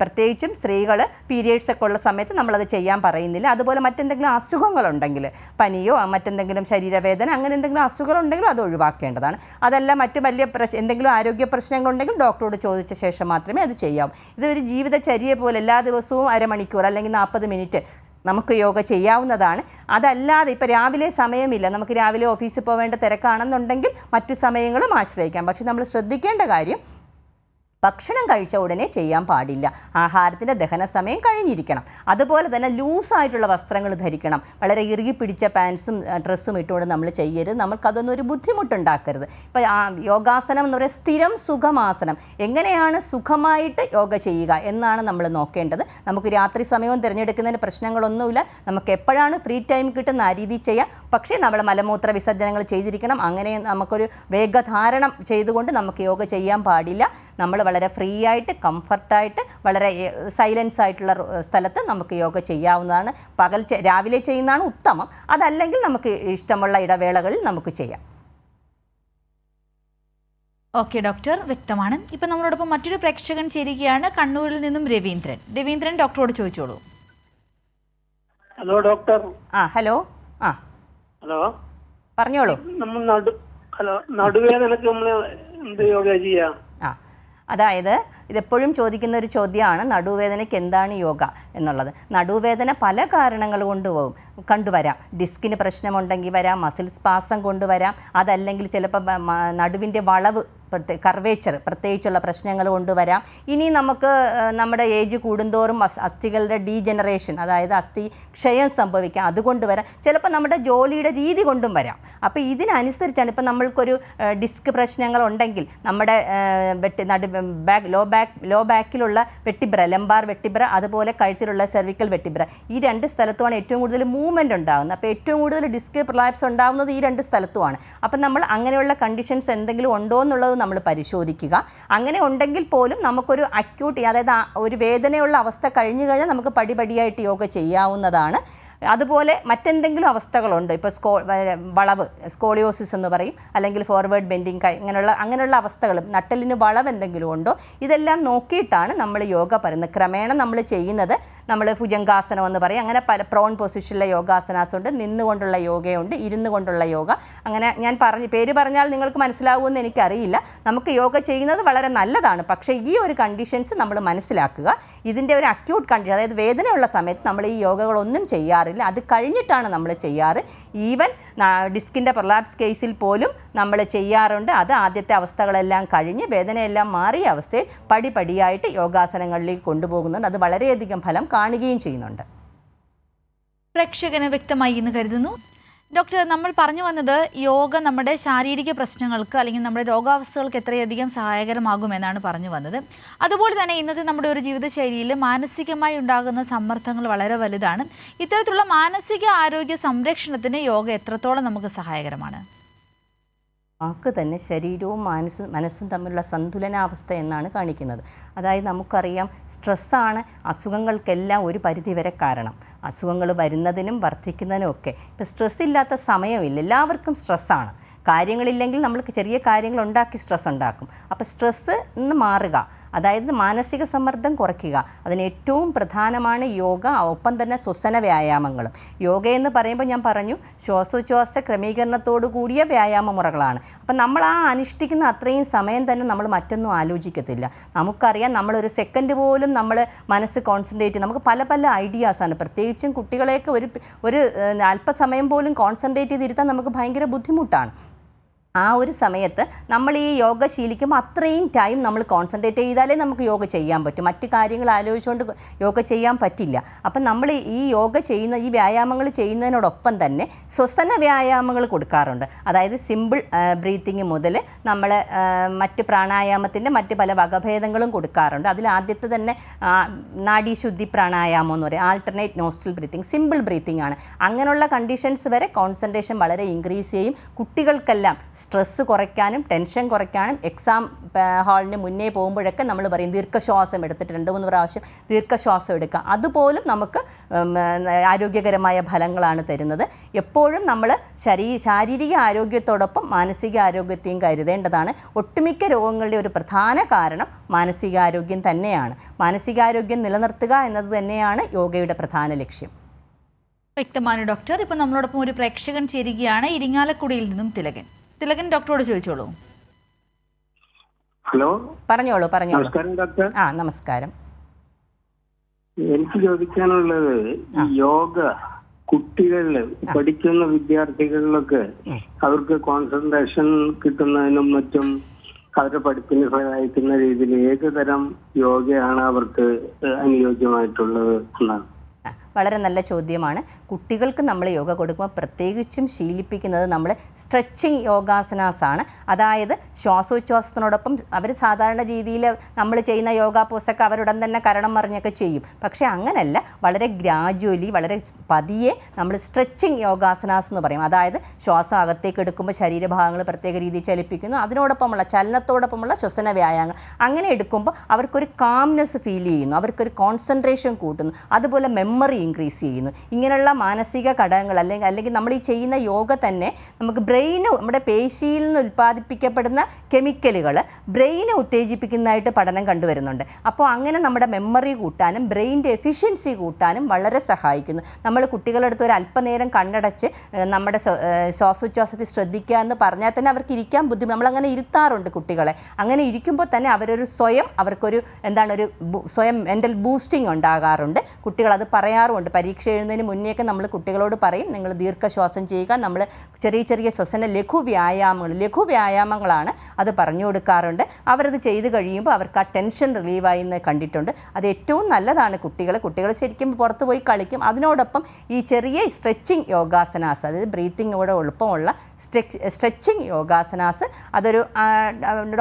പ്രത്യേകിച്ചും സ്ത്രീകൾ പീരിയഡ്സ് ഒക്കെ ഉള്ള സമയത്ത് നമ്മളത് ചെയ്യാൻ പറയുന്നില്ല. അതുപോലെ മറ്റെന്തെങ്കിലും അസുഖങ്ങളുണ്ടെങ്കിൽ, പനിയോ മറ്റെന്തെങ്കിലും ശരീരവേദന അങ്ങനെ എന്തെങ്കിലും അസുഖങ്ങളുണ്ടെങ്കിലും അത് ഒഴിവാക്കേണ്ടതാണ്. അതല്ല മറ്റ് വലിയ എന്തെങ്കിലും ആരോഗ്യ പ്രശ്നങ്ങളുണ്ടെങ്കിൽ ഡോക്ടറോട് ചോദിച്ച ശേഷം മാത്രമേ അത് ചെയ്യാവൂ. ഇതൊരു ജീവിതചര്യ പോലെ എല്ലാ ദിവസവും അരമണിക്കൂർ അല്ലെങ്കിൽ 40 മിനിറ്റ് നമുക്ക് യോഗ ചെയ്യാവുന്നതാണ്. അതല്ലാതെ ഇപ്പോൾ രാവിലെ സമയമില്ല, നമുക്ക് രാവിലെ ഓഫീസിൽ പോവേണ്ട തിരക്കാണെന്നുണ്ടെങ്കിൽ മറ്റു സമയങ്ങളും ആശ്രയിക്കാം. പക്ഷെ നമ്മൾ ശ്രദ്ധിക്കേണ്ട കാര്യം ഭക്ഷണം കഴിച്ച ഉടനെ ചെയ്യാൻ പാടില്ല. ആഹാരത്തിൻ്റെ ദഹന സമയം കഴിഞ്ഞിരിക്കണം. അതുപോലെ തന്നെ ലൂസായിട്ടുള്ള വസ്ത്രങ്ങൾ ധരിക്കണം. വളരെ ഇറുകി പിടിച്ച പാൻസും ഡ്രസ്സും ഇട്ടുകൊണ്ട് നമ്മൾ ചെയ്യരുത്. നമുക്കതൊന്നും ഒരു ബുദ്ധിമുട്ടുണ്ടാക്കരുത്. ഇപ്പോൾ യോഗാസനം എന്ന് പറയുന്നത് സ്ഥിരം സുഖമാസനം. എങ്ങനെയാണ് സുഖമായിട്ട് യോഗ ചെയ്യുക എന്നാണ് നമ്മൾ നോക്കേണ്ടത്. നമുക്ക് രാത്രി സമയവും തിരഞ്ഞെടുക്കുന്നതിന് പ്രശ്നങ്ങളൊന്നുമില്ല. നമുക്ക് എപ്പോഴാണ് ഫ്രീ ടൈം കിട്ടുന്ന ആ രീതി ചെയ്യാം. പക്ഷേ നമ്മൾ മലമൂത്ര വിസർജനങ്ങൾ ചെയ്തിരിക്കണം. അങ്ങനെ നമുക്കൊരു വേഗധാരണം ചെയ്തുകൊണ്ട് നമുക്ക് യോഗ ചെയ്യാൻ പാടില്ല. നമ്മൾ വളരെ ഫ്രീ ആയിട്ട് കംഫർട്ടായിട്ട് വളരെ സൈലൻസ് ആയിട്ടുള്ള സ്ഥലത്ത് നമുക്ക് യോഗ ചെയ്യാവുന്നതാണ്. രാവിലെ ചെയ്യുന്നതാണ് ഉത്തമം. അതല്ലെങ്കിൽ നമുക്ക് ഇഷ്ടമുള്ള ഇടവേളകളിൽ നമുക്ക് ചെയ്യാം. ഓക്കെ ഡോക്ടർ, വ്യക്തമാണ്. ഇപ്പം നമ്മളോടൊപ്പം മറ്റൊരു പ്രേക്ഷകൻ ചേരുകയാണ്, കണ്ണൂരിൽ നിന്നും രവീന്ദ്രൻ. രവീന്ദ്രൻ, ഡോക്ടറോട് ചോദിച്ചോളൂ. Hello doctor. ഹലോ. ഹലോ, പറഞ്ഞോളൂ. നടുവേദനക്ക് നമ്മൾ എന്ത് യോഗ ചെയ്യാം? അതായത് ഇതെപ്പോഴും ചോദിക്കുന്ന ഒരു ചോദ്യമാണ്, നടുവേദനയ്ക്ക് എന്താണ് യോഗ എന്നുള്ളത്. നടുവേദന പല കാരണങ്ങൾ കൊണ്ട് കണ്ടുവരാം. ഡിസ്കിന് പ്രശ്നമുണ്ടെങ്കിൽ വരാം, മസിൽ സ്പാസം കൊണ്ടുവരാം, അതല്ലെങ്കിൽ ചിലപ്പോൾ നടുവിൻ്റെ വളവ് കർവേച്ചർ പ്രത്യേകിച്ചുള്ള പ്രശ്നങ്ങൾ കൊണ്ടുവരാം. ഇനി നമുക്ക് നമ്മുടെ ഏജ് കൂടുന്തോറും അസ്ഥികളുടെ ഡീജനറേഷൻ, അതായത് അസ്ഥി ക്ഷയം സംഭവിക്കാം, അതുകൊണ്ട് വരാം. ചിലപ്പോൾ നമ്മുടെ ജോലിയുടെ രീതി കൊണ്ടും വരാം. അപ്പോൾ ഇതിനനുസരിച്ചാണ്. ഇപ്പോൾ നമ്മൾക്കൊരു ഡിസ്ക് പ്രശ്നങ്ങളുണ്ടെങ്കിൽ നമ്മുടെ ലോ ബാക്കിലുള്ള വെട്ടിബ്ര, ലംബാർ വെട്ടിബ്ര, അതുപോലെ കഴുത്തിലുള്ള സെർവിക്കൽ വെട്ടിബ്ര, ഈ 2 സ്ഥലത്തുമാണ് ഏറ്റവും കൂടുതൽ മൂവ്മെൻറ്റ് ഉണ്ടാകുന്നത്. അപ്പോൾ ഏറ്റവും കൂടുതൽ ഡിസ്ക് പ്രൊലാപ്സ് ഉണ്ടാകുന്നത് ഈ 2 സ്ഥലത്തുമാണ്. അപ്പം നമ്മൾ അങ്ങനെയുള്ള കണ്ടീഷൻസ് എന്തെങ്കിലും ഉണ്ടോ എന്നുള്ളത് നമ്മൾ പരിശോധിക്കുക. അങ്ങനെ ഉണ്ടെങ്കിൽ പോലും നമുക്കൊരു അക്യൂട്ട്, അതായത് ഒരു വേദനയുള്ള അവസ്ഥ കഴിഞ്ഞു കഴിഞ്ഞാൽ നമുക്ക് പടിപടിയായിട്ട് യോഗ ചെയ്യാവുന്നതാണ്. അതുപോലെ മറ്റെന്തെങ്കിലും അവസ്ഥകളുണ്ട്. ഇപ്പോൾ വളവ്, സ്കോളിയോസിസ് എന്ന് പറയും, അല്ലെങ്കിൽ ഫോർവേഡ് ബെൻഡിങ്, അങ്ങനെയുള്ള അവസ്ഥകൾ, നട്ടലിന് വളവ് എന്തെങ്കിലും ഉണ്ടോ, ഇതെല്ലാം നോക്കിയിട്ടാണ് നമ്മൾ യോഗ പറയുന്നത്. ക്രമേണ നമ്മൾ ചെയ്യുന്നത് നമ്മൾ ഭുജംഗാസനം എന്ന് പറയും. അങ്ങനെ പല പ്രോൺ പൊസിഷനിലെ യോഗാസനാസ് ഉണ്ട്, നിന്നുകൊണ്ടുള്ള യോഗയുണ്ട്, ഇരുന്നു കൊണ്ടുള്ള യോഗ. അങ്ങനെ ഞാൻ പേര് പറഞ്ഞാൽ നിങ്ങൾക്ക് മനസ്സിലാവുമെന്ന് എനിക്കറിയില്ല. നമുക്ക് യോഗ ചെയ്യുന്നത് വളരെ നല്ലതാണ്. പക്ഷേ ഈ ഒരു കണ്ടീഷൻസ് നമ്മൾ മനസ്സിലാക്കുക. ഇതിൻ്റെ ഒരു അക്യൂട്ട് കണ്ടീഷൻ, അതായത് വേദനയുള്ള സമയത്ത് നമ്മൾ ഈ യോഗകളൊന്നും ചെയ്യാറില്ല. അത് കഴിഞ്ഞിട്ടാണ് നമ്മൾ ചെയ്യാറ്. ഈവൻ ഡിസ്കിൻ്റെ പ്രൊലാപ്സ് കേസിൽ പോലും നമ്മൾ ചെയ്യാറുണ്ട്. അത് ആദ്യത്തെ അവസ്ഥകളെല്ലാം കഴിഞ്ഞ് വേദനയെല്ലാം മാറിയ അവസ്ഥയിൽ പടിപടിയായിട്ട് യോഗാസനങ്ങളിലേക്ക് കൊണ്ടുപോകുന്നുണ്ട്. അത് വളരെയധികം ഫലം കാണുകയും ചെയ്യുന്നുണ്ട്. പ്രേക്ഷകന് വ്യക്തമായി എന്ന് കരുതുന്നു. ഡോക്ടർ, നമ്മൾ പറഞ്ഞു വന്നത് യോഗ നമ്മുടെ ശാരീരിക പ്രശ്നങ്ങൾക്ക് അല്ലെങ്കിൽ നമ്മുടെ രോഗാവസ്ഥകൾക്ക് എത്രയധികം സഹായകരമാകുമെന്നാണ് പറഞ്ഞു വന്നത്. അതുപോലെ തന്നെ ഇന്നത്തെ നമ്മുടെ ഒരു ജീവിതശൈലിയിൽ മാനസികമായി ഉണ്ടാകുന്ന സമ്മർദ്ദങ്ങൾ വളരെ വലുതാണ്. ഇത്തരത്തിലുള്ള മാനസിക ആരോഗ്യ സംരക്ഷണത്തിന് യോഗ എത്രത്തോളം നമുക്ക് സഹായകരമാണ്? വാക്ക് തന്നെ ശരീരവും മനസ്സും തമ്മിലുള്ള സന്തുലനാവസ്ഥ എന്നാണ് കാണിക്കുന്നത്. അതായത് നമുക്കറിയാം, സ്ട്രെസ്സാണ് അസുഖങ്ങൾക്കെല്ലാം ഒരു പരിധിവരെ കാരണം. അസുഖങ്ങൾ വരുന്നതിനും വർദ്ധിക്കുന്നതിനും ഒക്കെ. ഇപ്പോൾ സ്ട്രെസ് ഇല്ലാത്ത സമയമില്ല, എല്ലാവർക്കും സ്ട്രെസ്സാണ്. കാര്യങ്ങളില്ലെങ്കിൽ നമ്മൾ ചെറിയ കാര്യങ്ങൾ ഉണ്ടാക്കി സ്ട്രെസ് ഉണ്ടാക്കും. അപ്പോൾ സ്ട്രെസ്സ് നിന്ന് മാറുക, അതായത് മാനസിക സമ്മർദ്ദം കുറയ്ക്കുക, അതിന് ഏറ്റവും പ്രധാനമാണ് യോഗ. ഒപ്പം തന്നെ ശ്വസന വ്യായാമങ്ങളും. യോഗയെന്ന് പറയുമ്പോൾ ഞാൻ പറഞ്ഞു, ശ്വാസോച്ഛ്വാസ ക്രമീകരണത്തോടു കൂടിയ വ്യായാമ മുറകളാണ്. അപ്പം നമ്മൾ അനുഷ്ഠിക്കുന്ന അത്രയും സമയം തന്നെ നമ്മൾ മറ്റൊന്നും ആലോചിക്കത്തില്ല. നമുക്കറിയാം, നമ്മളൊരു സെക്കൻഡ് പോലും നമ്മൾ മനസ്സ് കോൺസെൻട്രേറ്റ് ചെയ്യും. നമുക്ക് പല പല ഐഡിയാസാണ്. പ്രത്യേകിച്ചും കുട്ടികളെയൊക്കെ ഒരു അല്പസമയം പോലും കോൺസെൻട്രേറ്റ് ചെയ്തിരുത്താൻ നമുക്ക് ഭയങ്കര ബുദ്ധിമുട്ടാണ്. ആ ഒരു സമയത്ത് നമ്മൾ ഈ യോഗ ശീലിക്കുമ്പോൾ അത്രയും ടൈം നമ്മൾ കോൺസെൻട്രേറ്റ് ചെയ്താലേ നമുക്ക് യോഗ ചെയ്യാൻ പറ്റും. മറ്റു കാര്യങ്ങൾ ആലോചിച്ചുകൊണ്ട് യോഗ ചെയ്യാൻ പറ്റില്ല. അപ്പം നമ്മൾ ഈ യോഗ ചെയ്യുന്ന ഈ വ്യായാമങ്ങൾ ചെയ്യുന്നതിനോടൊപ്പം തന്നെ ശ്വസന വ്യായാമങ്ങൾ കൊടുക്കാറുണ്ട്. അതായത് സിമ്പിൾ ബ്രീത്തിങ് മുതൽ നമ്മൾ മറ്റ് പ്രാണായാമത്തിൻ്റെ മറ്റ് പല വകഭേദങ്ങളും കൊടുക്കാറുണ്ട്. അതിൽ ആദ്യത്തെ തന്നെ നാഡീശുദ്ധി പ്രാണായാമം എന്ന് പറയും, alternate nostril breathing, simple breathing ആണ്. അങ്ങനെയുള്ള കണ്ടീഷൻസ് വരെ കോൺസെൻട്രേഷൻ വളരെ ഇൻക്രീസ് ചെയ്യും. കുട്ടികൾക്കെല്ലാം സ്ട്രെസ്സ് കുറയ്ക്കാനും ടെൻഷൻ കുറയ്ക്കാനും എക്സാം ഹാളിന് മുന്നേ പോകുമ്പോഴൊക്കെ നമ്മൾ പറയും ദീർഘശ്വാസം എടുത്തിട്ട് 2-3 പ്രാവശ്യം ദീർഘശ്വാസം എടുക്കുക. അതുപോലും നമുക്ക് ആരോഗ്യകരമായ ഫലങ്ങളാണ് തരുന്നത്. എപ്പോഴും നമ്മൾ ശാരീരിക ആരോഗ്യത്തോടൊപ്പം മാനസിക ആരോഗ്യത്തെയും കരുതേണ്ടതാണ്. ഒട്ടുമിക്ക രോഗങ്ങളുടെ ഒരു പ്രധാന കാരണം മാനസികാരോഗ്യം തന്നെയാണ്. മാനസികാരോഗ്യം നിലനിർത്തുക എന്നത് തന്നെയാണ് യോഗയുടെ പ്രധാന ലക്ഷ്യം. വ്യക്തമാണ് ഡോക്ടർ. ഇപ്പം നമ്മളോടൊപ്പം ഒരു പ്രേക്ഷകൻ ചേരുകയാണ്, ഇരിങ്ങാലക്കുടിയിൽ നിന്നും തിലകൻ ഡോക്ടറോട് ചോദിച്ചോളൂ. ഹലോ, പറഞ്ഞോളൂ. നമസ്കാരം ഡോക്ടർ. നമസ്കാരം. എനിക്ക് ചോദിക്കാനുള്ളത്, യോഗ കുട്ടികളിൽ പഠിക്കുന്ന വിദ്യാർത്ഥികളിലൊക്കെ അവർക്ക് കോൺസെൻട്രേഷൻ കിട്ടുന്നതിനും മറ്റും അവരുടെ പഠിപ്പിന് സഹായിക്കുന്ന രീതിയിൽ ഏത് തരം യോഗയാണ് അവർക്ക് അനുയോജ്യമായിട്ടുള്ളത് എന്നാണ്. വളരെ നല്ല ചോദ്യമാണ്. കുട്ടികൾക്ക് നമ്മൾ യോഗ കൊടുക്കുമ്പോൾ പ്രത്യേകിച്ചും ശീലിപ്പിക്കുന്നത് നമ്മൾ സ്ട്രെച്ചിങ് യോഗാസനാസാണ്. അതായത് ശ്വാസോച്ഛ്വാസത്തിനോടൊപ്പം അവർ സാധാരണ രീതിയിൽ നമ്മൾ ചെയ്യുന്ന യോഗ പോസൊക്കെ അവരുടൻ തന്നെ കരണം മറിഞ്ഞൊക്കെ ചെയ്യും. പക്ഷേ അങ്ങനല്ല, വളരെ ഗ്രാജുവലി വളരെ പതിയെ നമ്മൾ സ്ട്രെച്ചിങ് യോഗാസനാസ് എന്ന് പറയും. അതായത് ശ്വാസം അകത്തേക്ക് എടുക്കുമ്പോൾ ശരീരഭാഗങ്ങൾ പ്രത്യേക രീതിയിൽ ചലിപ്പിക്കുന്നു, അതിനോടൊപ്പമുള്ള ചലനത്തോടൊപ്പമുള്ള ശ്വസന വ്യായാമം. അങ്ങനെ എടുക്കുമ്പോൾ അവർക്കൊരു കാംനെസ് ഫീൽ ചെയ്യുന്നു, അവർക്കൊരു കോൺസെൻട്രേഷൻ കൂട്ടുന്നു, അതുപോലെ മെമ്മറി ഇൻക്രീസ് ചെയ്യുന്നു. ഇങ്ങനെയുള്ള മാനസിക ഘടകങ്ങൾ അല്ലെങ്കിൽ നമ്മൾ ഈ ചെയ്യുന്ന യോഗ തന്നെ നമുക്ക് നമ്മുടെ പേശിയിൽ നിന്ന് ഉൽപ്പാദിപ്പിക്കപ്പെടുന്ന കെമിക്കലുകൾ ബ്രെയിനെ ഉത്തേജിപ്പിക്കുന്നതായിട്ട് പഠനം കണ്ടുവരുന്നുണ്ട്. അപ്പോൾ അങ്ങനെ നമ്മുടെ മെമ്മറി കൂട്ടാനും ബ്രെയിൻ്റെ എഫിഷ്യൻസി കൂട്ടാനും വളരെ സഹായിക്കുന്നു. നമ്മൾ കുട്ടികളുടെ അടുത്ത് ഒരു അല്പനേരം കണ്ണടച്ച് നമ്മുടെ ശ്വാസോച്ഛ്വാസത്തിൽ ശ്രദ്ധിക്കുക എന്ന് പറഞ്ഞാൽ തന്നെ അവർക്ക് ഇരിക്കാൻ ബുദ്ധിമുട്ട്. നമ്മളങ്ങനെ ഇരുത്താറുണ്ട് കുട്ടികളെ. അങ്ങനെ ഇരിക്കുമ്പോൾ തന്നെ അവർക്കൊരു സ്വയം മെൻ്റൽ ബൂസ്റ്റിംഗ് ഉണ്ടാകാറുണ്ട്. കുട്ടികളത് പറയാറുണ്ട്. പരീക്ഷ എഴുതുന്നതിന് മുന്നേയൊക്കെ നമ്മൾ കുട്ടികളോട് പറയും, നിങ്ങൾ ദീർഘശ്വാസം ചെയ്യുക. നമ്മൾ ചെറിയ ശ്വസന ലഘുവ്യായാമങ്ങളാണ് അത് പറഞ്ഞു കൊടുക്കാറുണ്ട്. അവരത് ചെയ്ത് കഴിയുമ്പോൾ അവർക്ക് ആ ടെൻഷൻ റിലീവായി എന്ന് കണ്ടിട്ടുണ്ട്. അത് ഏറ്റവും നല്ലതാണ്. കുട്ടികൾ ശരിക്കും പുറത്ത് പോയി കളിക്കും. അതിനോടൊപ്പം ഈ ചെറിയ സ്ട്രെച്ചിങ് യോഗാസനാസ്, അതായത് ബ്രീത്തിങ്ങോട് എളുപ്പമുള്ള സ്ട്രെച്ചിങ് യോഗാസനാസ്, അതൊരു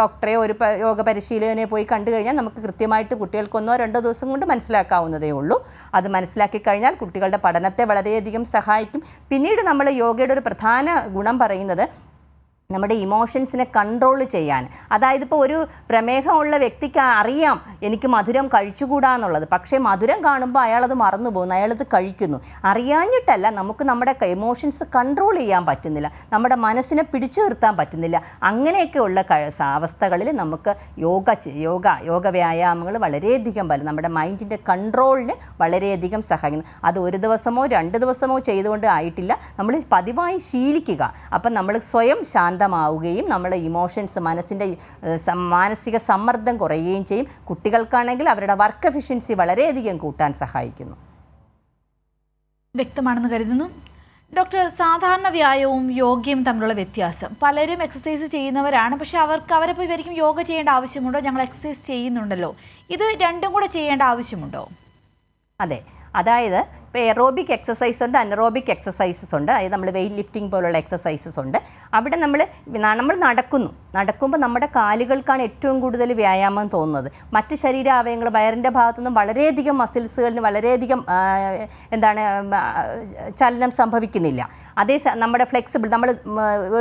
ഡോക്ടറെ ഒരു യോഗ പരിശീലകനെ പോയി കണ്ടു കഴിഞ്ഞാൽ നമുക്ക് കൃത്യമായിട്ട് കുട്ടികൾക്ക് 1-2 ദിവസം കൊണ്ട് മനസ്സിലാക്കാവുന്നതേ ഉള്ളൂ. അത് മനസ്സിലാക്കി കഴിഞ്ഞാൽ കുട്ടികളുടെ പഠനത്തെ വളരെയധികം സഹായിക്കും. പിന്നീട് നമ്മൾ യോഗയുടെ ഒരു പ്രധാന ഗുണം പറയുന്നത് നമ്മുടെ ഇമോഷൻസിനെ കൺട്രോൾ ചെയ്യാൻ. അതായത് ഇപ്പോൾ ഒരു പ്രമേഹമുള്ള വ്യക്തിക്ക് അറിയാം എനിക്ക് മധുരം കഴിച്ചുകൂടാന്നുള്ളത്. പക്ഷേ മധുരം കാണുമ്പോൾ അയാളത് മറന്നു പോകുന്നു, അയാളത് കഴിക്കുന്നു. അറിയാഞ്ഞിട്ടല്ല, നമുക്ക് നമ്മുടെ ഇമോഷൻസ് കൺട്രോൾ ചെയ്യാൻ പറ്റുന്നില്ല, നമ്മുടെ മനസ്സിനെ പിടിച്ചു നിർത്താൻ പറ്റുന്നില്ല. അങ്ങനെയൊക്കെയുള്ള അവസ്ഥകളിൽ നമുക്ക് യോഗ വ്യായാമങ്ങൾ വളരെയധികം നമ്മുടെ മൈൻഡിൻ്റെ കൺട്രോളിന് വളരെയധികം സഹായിക്കുന്നു. അത് 1 ദിവസമോ 2 ദിവസമോ ചെയ്തുകൊണ്ട് ആയിട്ടില്ല, നമ്മൾ പതിവായി ശീലിക്കുക. അപ്പം നമ്മൾ സ്വയം ശാന്തമാവുകയും നമ്മളെ ഇമോഷൻസ്, മാനസിക സമ്മർദ്ദം കുറയുകയും ചെയ്യും. കുട്ടികൾക്കാണെങ്കിൽ അവരുടെ വർക്ക് എഫിഷ്യൻസി വളരെയധികം കൂട്ടാൻ സഹായിക്കുന്നു. വ്യക്തമാണെന്ന് കരുതുന്നു. ഡോക്ടർ, സാധാരണ വ്യായാമവും യോഗയും തമ്മിലുള്ള വ്യത്യാസം, പലരും എക്സസൈസ് ചെയ്യുന്നവരാണ്, പക്ഷെ അവരെ പോയി വരിക്കും യോഗ ചെയ്യേണ്ട ആവശ്യമുണ്ടോ? ഞങ്ങൾ എക്സസൈസ് ചെയ്യുന്നുണ്ടല്ലോ, ഇത് രണ്ടും കൂടെ ചെയ്യേണ്ട ആവശ്യമുണ്ടോ? അതെ, അതായത് ഇപ്പോൾ എറോബിക് എക്സസൈസ് ഉണ്ട്, അനറോബിക് എക്സസൈസസ് ഉണ്ട്. അതായത് നമ്മൾ വെയിറ്റ് ലിഫ്റ്റിംഗ് പോലുള്ള എക്സസൈസസ് ഉണ്ട്. അവിടെ നമ്മൾ നടക്കുമ്പോൾ നമ്മുടെ കാലുകൾക്കാണ് ഏറ്റവും കൂടുതൽ വ്യായാമം തോന്നുന്നത്. മറ്റ് ശരീരാവയവങ്ങൾ വയറിൻ്റെ ഭാഗത്തുനിന്നും വളരെയധികം മസിൽസുകളിന് വളരെയധികം ചലനം സംഭവിക്കുന്നില്ല. നമ്മുടെ ഫ്ലെക്സിബിൾ,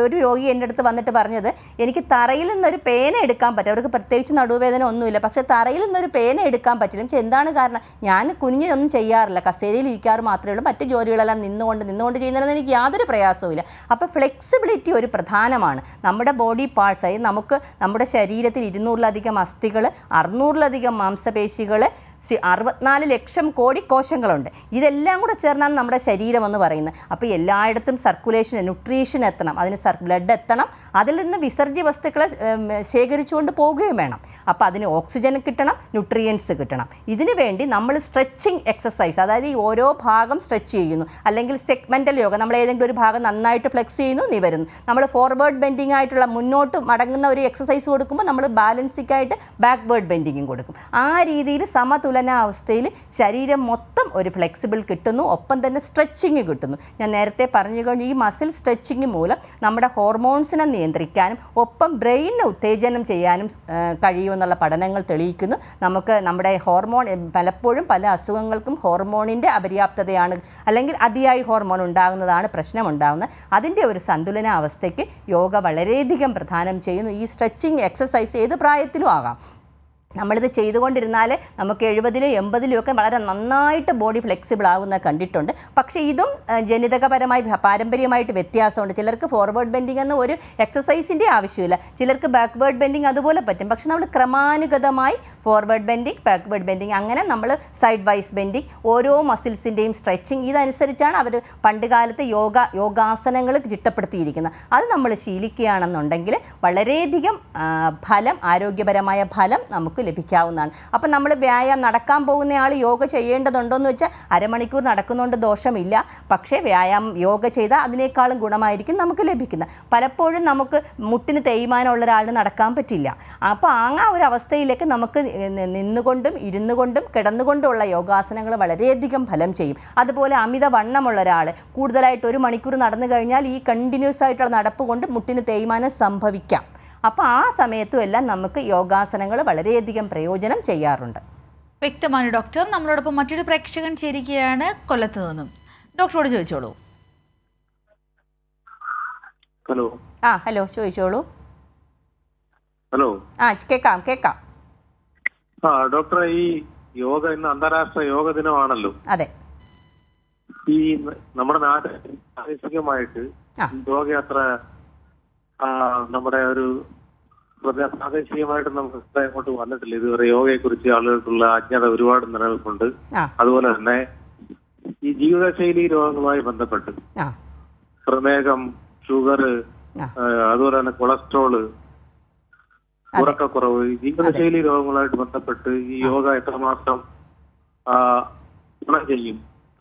ഒരു രോഗി എൻ്റെ അടുത്ത് വന്നിട്ട് പറഞ്ഞത്, എനിക്ക് തറയിൽ നിന്നൊരു പേന എടുക്കാൻ പറ്റും. അവർക്ക് പ്രത്യേകിച്ച് നടുവേദന ഒന്നുമില്ല, പക്ഷേ തറയിൽ നിന്നൊരു പേന എടുക്കാൻ പറ്റില്ല. പക്ഷേ എന്താണ് കാരണം? ഞാൻ കുനിഞ്ഞൊന്നും ചെയ്യാറില്ല, കസേരയിൽ ഇരിക്കാറ് മാത്രമേ ഉള്ളൂ. മറ്റ് ജോലികളെല്ലാം നിന്നുകൊണ്ട് ചെയ്യുന്നതിന് എനിക്ക് യാതൊരു പ്രയാസവുമില്ല. അപ്പോൾ ഫ്ലെക്സിബിലിറ്റി ഒരു പ്രധാനമാണ്. നമ്മുടെ ബോഡി പാർട്സ്, അതായത് നമ്മുടെ ശരീരത്തിൽ 200-ലധികം അസ്ഥികൾ, 600-ലധികം മാംസപേശികൾ, 64 ലക്ഷം കോടി കോശങ്ങളുണ്ട്. ഇതെല്ലാം കൂടെ ചേർന്നാണ് നമ്മുടെ ശരീരം എന്ന് പറയുന്നത്. അപ്പോൾ എല്ലായിടത്തും സർക്കുലേഷൻ, ന്യൂട്രീഷൻ എത്തണം, അതിന് ബ്ലഡ് എത്തണം, അതിൽ നിന്ന് വിസർജ്യ വസ്തുക്കളെ ശേഖരിച്ചുകൊണ്ട് പോവുകയും വേണം. അപ്പോൾ അതിന് ഓക്സിജൻ കിട്ടണം, ന്യൂട്രിയൻസ് കിട്ടണം. ഇതിനു വേണ്ടി നമ്മൾ സ്ട്രെച്ചിങ് എക്സസൈസ്, അതായത് ഈ ഓരോ ഭാഗം സ്ട്രെച്ച് ചെയ്യുന്നു, അല്ലെങ്കിൽ സെഗ്മെൻ്റൽ യോഗ, നമ്മൾ ഏതെങ്കിലും ഒരു ഭാഗം നന്നായിട്ട് ഫ്ലെക്സ് ചെയ്യുന്നു, നിവരുന്നു. നമ്മൾ ഫോർവേഡ് ബെൻഡിങ് ആയിട്ടുള്ള മുന്നോട്ട് മടങ്ങുന്ന ഒരു എക്സസൈസ് കൊടുക്കുമ്പോൾ നമ്മൾ ബാലൻസിക്കായിട്ട് ബാക്ക്വേർഡ് ബെൻഡിങ്ങും കൊടുക്കും. ആ രീതിയിൽ സമതുലിതമായി സന്തുലനാവസ്ഥയിൽ ശരീരം മൊത്തം ഒരു ഫ്ലെക്സിബിൾ കിട്ടുന്നു, ഒപ്പം തന്നെ സ്ട്രെച്ചിങ് കിട്ടുന്നു. ഞാൻ നേരത്തെ പറഞ്ഞു കഴിഞ്ഞു, ഈ മസിൽ സ്ട്രെച്ചിങ് മൂലം നമ്മുടെ ഹോർമോൺസിനെ നിയന്ത്രിക്കാനും ഒപ്പം ബ്രെയിനിനെ ഉത്തേജനം ചെയ്യാനും കഴിയുമെന്നുള്ള പഠനങ്ങൾ തെളിയിക്കുന്നു. നമുക്ക് നമ്മുടെ ഹോർമോൺ പലപ്പോഴും പല അസുഖങ്ങൾക്കും ഹോർമോണിൻ്റെ അപര്യാപ്തതയാണ്, അല്ലെങ്കിൽ അതിയായി ഹോർമോൺ ഉണ്ടാകുന്നതാണ് പ്രശ്നമുണ്ടാകുന്നത്. അതിൻ്റെ ഒരു സന്തുലനാവസ്ഥയ്ക്ക് യോഗ വളരെയധികം പ്രദാനം ചെയ്യുന്നു. ഈ സ്ട്രെച്ചിങ് എക്സസൈസ് ഏത് പ്രായത്തിലും ആകാം. നമ്മളിത് ചെയ്തുകൊണ്ടിരുന്നാൽ നമുക്ക് 70-ലും 80-ലും ഒക്കെ വളരെ നന്നായിട്ട് ബോഡി ഫ്ലെക്സിബിൾ ആകുന്ന കണ്ടിട്ടുണ്ട്. പക്ഷേ ഇതും ജനിതകപരമായി പാരമ്പര്യമായിട്ട് വ്യത്യാസമുണ്ട്. ചിലർക്ക് ഫോർവേഡ് ബെൻഡിങ് എന്ന ഒരു എക്സസൈസിൻ്റെ ആവശ്യമില്ല, ചിലർക്ക് ബാക്ക്വേർഡ് ബെൻഡിങ് അതുപോലെ പറ്റും. പക്ഷേ നമ്മൾ ക്രമാനുഗതമായി ഫോർവേഡ് ബെൻഡിങ്, ബാക്ക്വേർഡ് ബെൻഡിങ്, അങ്ങനെ നമ്മൾ സൈഡ് വൈസ് ബെൻഡിങ്, ഓരോ മസിൽസിൻ്റെയും സ്ട്രെച്ചിങ്, ഇതനുസരിച്ചാണ് അവർ പണ്ട് കാലത്ത് യോഗാസനങ്ങൾ ചിട്ടപ്പെടുത്തിയിരിക്കുന്നത്. അത് നമ്മൾ ശീലിക്കുകയാണെന്നുണ്ടെങ്കിൽ വളരെയധികം ഫലം, ആരോഗ്യപരമായ ഫലം നമുക്ക് ലഭിക്കാവുന്നതാണ്. അപ്പം നമ്മൾ നടക്കാൻ പോകുന്ന ആൾ യോഗ ചെയ്യേണ്ടതുണ്ടോയെന്ന് വെച്ചാൽ അരമണിക്കൂർ നടക്കുന്നുണ്ട് ദോഷമില്ല. പക്ഷേ യോഗ ചെയ്താൽ അതിനേക്കാളും ഗുണമായിരിക്കും നമുക്ക് ലഭിക്കുന്നത്. പലപ്പോഴും നമുക്ക് മുട്ടിന് തേയ്മാനമുള്ള ഒരാളിന് നടക്കാൻ പറ്റില്ല. അപ്പോൾ ആ ഒരു അവസ്ഥയിലേക്ക് നമുക്ക് നിന്നുകൊണ്ടും ഇരുന്നുകൊണ്ടും കിടന്നുകൊണ്ടുമുള്ള യോഗാസനങ്ങൾ വളരെയധികം ഫലം ചെയ്യും. അതുപോലെ അമിത വണ്ണമുള്ള ഒരാൾ കൂടുതലായിട്ട് 1 മണിക്കൂർ നടന്നു കഴിഞ്ഞാൽ ഈ കണ്ടിന്യൂസ് ആയിട്ടുള്ള നടപ്പ് കൊണ്ട് മുട്ടിന് തേയ്മാനം സംഭവിക്കാം. അപ്പോൾ ആ സമയത്തും എല്ലാം നമുക്ക് യോഗാസനങ്ങൾ വളരെയധികം പ്രയോജനം ചെയ്യാറുണ്ട്. വ്യക്തമാണ് ഡോക്ടർ. നമ്മളോടൊപ്പം മറ്റൊരു പ്രേക്ഷകൻ ചേരുകയാണ് കൊല്ലത്ത് നിന്നും. ഡോക്ടറോട് ചോദിച്ചോളൂ. ഹലോ. ഹലോ, ചോദിച്ചോളൂ. ഹലോ. കേൾക്കാം. ഡോക്ടർ, ഈ യോഗ ഇന്ന് അന്താരാഷ്ട്ര യോഗ ദിനമാണല്ലോ. അതെ. ഈ നമ്മുടെ നാട്ടിൽ പ്രാദേശികമായിട്ട് യോഗയാത്ര നമ്മുടെ ഒരു പ്രാദേശികമായിട്ട് നമുക്ക് ഇങ്ങോട്ട് വന്നിട്ടില്ല ഇതുവരെ. യോഗയെ കുറിച്ച് ആളുകൾക്കുള്ള അജ്ഞത ഒരുപാട് നിലനിൽപ്പുണ്ട്. അതുപോലെ തന്നെ ഈ ജീവിതശൈലി രോഗങ്ങളുമായി ബന്ധപ്പെട്ട് പ്രമേഹം, ഷുഗർ, അതുപോലെ തന്നെ കൊളസ്ട്രോള്, ഉറക്കക്കുറവ്, ജീവിതശൈലി രോഗങ്ങളുമായിട്ട് ബന്ധപ്പെട്ട് ഈ യോഗ എത്രമാത്രം ഗുണം ചെയ്യും?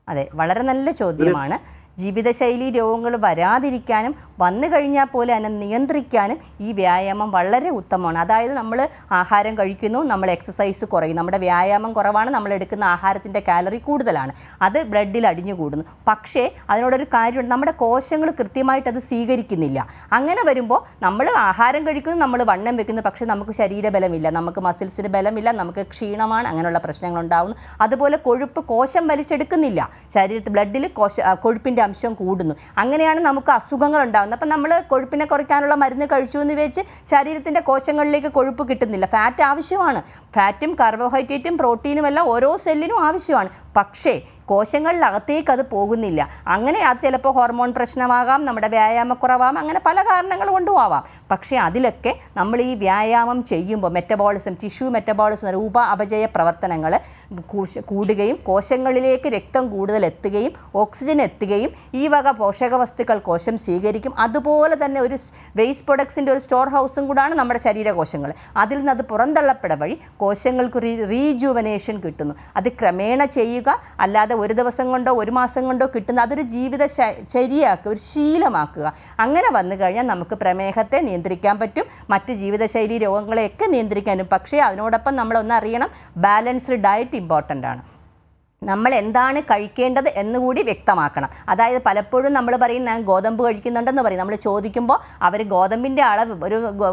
അതെ, വളരെ നല്ല ചോദ്യമാണ്. ജീവിതശൈലി രോഗങ്ങൾ വരാതിരിക്കാനും വന്നു കഴിഞ്ഞാൽ പോലെ അതിനെ നിയന്ത്രിക്കാനും ഈ വ്യായാമം വളരെ ഉത്തമമാണ്. അതായത് നമ്മൾ ആഹാരം കഴിക്കുന്നു, നമ്മൾ എക്സസൈസ് കുറയും, നമ്മുടെ വ്യായാമം കുറവാണ്, നമ്മൾ എടുക്കുന്ന ആഹാരത്തിൻ്റെ കാലറി കൂടുതലാണ്, അത് ബ്ലഡിൽ അടിഞ്ഞുകൂടുന്നു. പക്ഷേ അതിനോടൊരു കാര്യമുണ്ട്, നമ്മുടെ കോശങ്ങൾ കൃത്യമായിട്ട് അത് സ്വീകരിക്കുന്നില്ല. അങ്ങനെ വരുമ്പോൾ നമ്മൾ ആഹാരം കഴിക്കുന്നു, നമ്മൾ വണ്ണം വെക്കുന്നു, പക്ഷേ നമുക്ക് ശരീരബലമില്ല, നമുക്ക് മസിൽസിന് ബലമില്ല, നമുക്ക് ക്ഷീണമാണ്, അങ്ങനെയുള്ള പ്രശ്നങ്ങളുണ്ടാകുന്നു. അതുപോലെ കൊഴുപ്പ് കോശം വലിച്ചെടുക്കുന്നില്ല, ശരീരത്തിൽ ബ്ലഡിൽ കൊഴുപ്പിൻ്റെ അംശം കൂടുന്നു. അങ്ങനെയാണ് നമുക്ക് അസുഖങ്ങൾ ഉണ്ടാകുന്നത്. അപ്പം നമ്മൾ കൊഴുപ്പിനെ കുറയ്ക്കാനുള്ള മരുന്ന് കഴിച്ചു എന്ന് വെച്ച് ശരീരത്തിൻ്റെ കോശങ്ങളിലേക്ക് കൊഴുപ്പ് കിട്ടുന്നില്ല. ഫാറ്റ് ആവശ്യമാണ്, ഫാറ്റും കാർബോഹൈഡ്രേറ്റും പ്രോട്ടീനും എല്ലാം ഓരോ സെല്ലിനും ആവശ്യമാണ്. പക്ഷേ കോശങ്ങളിലകത്തേക്ക് അത് പോകുന്നില്ല. അങ്ങനെ അത് ചിലപ്പോൾ ഹോർമോൺ പ്രശ്നമാകാം, നമ്മുടെ വ്യായാമക്കുറവാകാം, അങ്ങനെ പല കാരണങ്ങൾ കൊണ്ടും ആവാം. പക്ഷേ അതിലൊക്കെ നമ്മൾ ഈ വ്യായാമം ചെയ്യുമ്പോൾ മെറ്റബോളിസം, ടിഷ്യൂ മെറ്റബോളിസം, രൂപ അപചയ പ്രവർത്തനങ്ങൾ കൂടുകയും കോശങ്ങളിലേക്ക് രക്തം കൂടുതൽ എത്തുകയും ഓക്സിജൻ എത്തുകയും ഈ വക പോഷക വസ്തുക്കൾ കോശം സ്വീകരിക്കും. അതുപോലെ തന്നെ ഒരു വേസ്റ്റ് പ്രൊഡക്ട്സിൻ്റെ ഒരു സ്റ്റോർ ഹൗസും കൂടാണ് നമ്മുടെ ശരീരകോശങ്ങൾ. അതിൽ നിന്ന് അത് പുറന്തള്ളപ്പെട വഴി കോശങ്ങൾക്ക് റീജുവനേഷൻ കിട്ടുന്നു. അത് ക്രമേണ ചെയ്യുക, അല്ലാതെ ഒരു ദിവസം കൊണ്ടോ ഒരു മാസം കൊണ്ടോ കിട്ടുന്ന അതൊരു ജീവിത ശരിയാക്കുക, ഒരു ശീലമാക്കുക. അങ്ങനെ വന്നു കഴിഞ്ഞാൽ നമുക്ക് പ്രമേഹത്തെ നിയന്ത്രിക്കാൻ പറ്റും, മറ്റ് ജീവിതശൈലി രോഗങ്ങളെയൊക്കെ നിയന്ത്രിക്കാനും. പക്ഷേ അതിനോടൊപ്പം നമ്മളൊന്നറിയണം, ബാലൻസ്ഡ് ഡയറ്റ് ഇമ്പോർട്ടൻ്റ് ആണ്. നമ്മൾ എന്താണ് കഴിക്കേണ്ടത് എന്നുകൂടി വ്യക്തമാക്കണം. അതായത് പലപ്പോഴും നമ്മൾ പറയും ഞാൻ ഗോതമ്പ് കഴിക്കുന്നുണ്ടെന്ന് പറയും. നമ്മൾ ചോദിക്കുമ്പോൾ അവർ ഗോതമ്പിൻ്റെ അളവ്